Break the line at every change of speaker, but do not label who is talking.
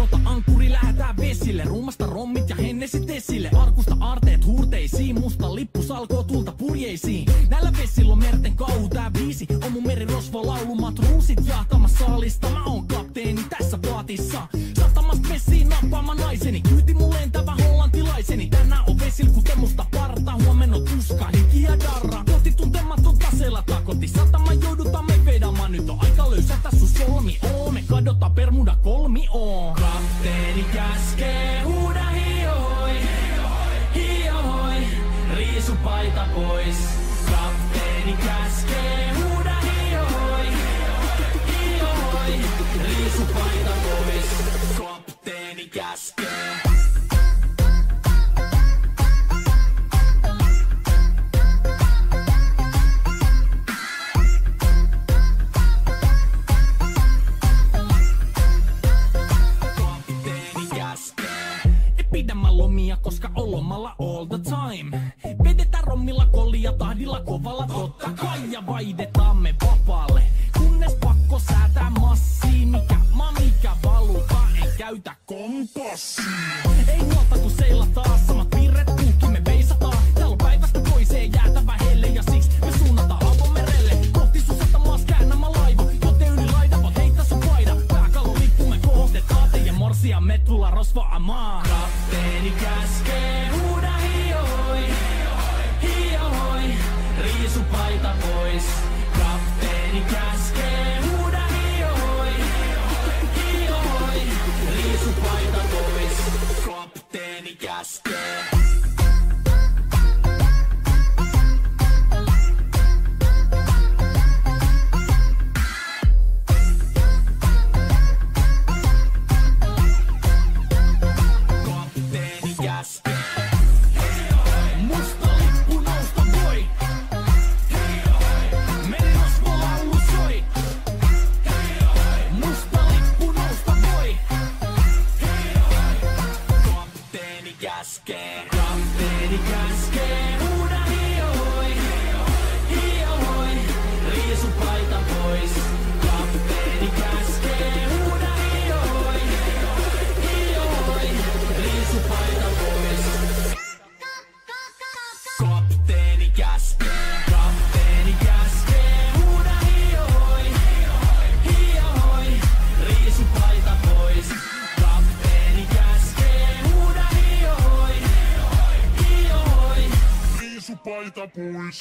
Rota ankkuri lähetään vesille, ruumasta rommit ja hennesit esille. Arkusta aarteet huurteisiin, musta lippu salkoo tulta purjeisiin. Näillä vesillä on merten kauhu, tää biisi on mun merirosvo laulu. Matruusit jahtamassa saalista, mä oon kapteeni tässä plaatissa. Satamasta vesiin nappaamaan naiseni, kyyti mun lentävä hollantilaiseni. Tänään on vesil kuten musta parta, huomenna on tuska, hiki ja darra. Kohti tuntematon taseella takoti, satama joudutaan me vedamaan. Nyt on aika löysätä sun solmi, me kadotaan Bermuda kolmioon. Kapteeni käskee, huuda hiohoi, hiohoi, riisu paita pois. Kapteeni käskee, huuda hiohoi, hiohoi, riisu paita pois. Kapteeni käskee. Pidämä lomia, koska on lomalla all the time. Vedetään rommilla kollia, tahdilla kovalla totta kai. Ja vaihdetaan me vapaalle, kunnes pakko säätää massia. Mikä valuta, ei käytä kompassia. Ei nuolta kun seilataan, samat piirret puhki me veisataan. Täällä on päivästä toiseen jäätävä helle ja siksi me suunnataan avomerelle. Kohti sun satamaas käännämä laiva, joten yli laida voit heittää sun paida. Pääkalon lippu me kohotetaan, teidän morsia me tulla rosvoamaan. Kapteeni käskee, huuda hiohoi, hiohoi, riisu paita pois. Kapteeni käskee, huuda hiohoi, hiohoi, riisu paita pois. Kapteeni käskee. Musta lippu nousta voi. Merirosvo laulu soi. Musta lippu nousta voi. Kapteeni käskee. Kapteeni käskee. Huuda hiohoi, hiohoi, riisu paita pois. Kapteeni käskee. Huuda hiohoi, hiohoi, riisu paita pois. Kapteeni käskee. Kapteeni käskee. Huuda hiohoi, hiohoi, riisu paita pois. Kapteeni käskee. Huuda hiohoi, hiohoi, riisu paita pois.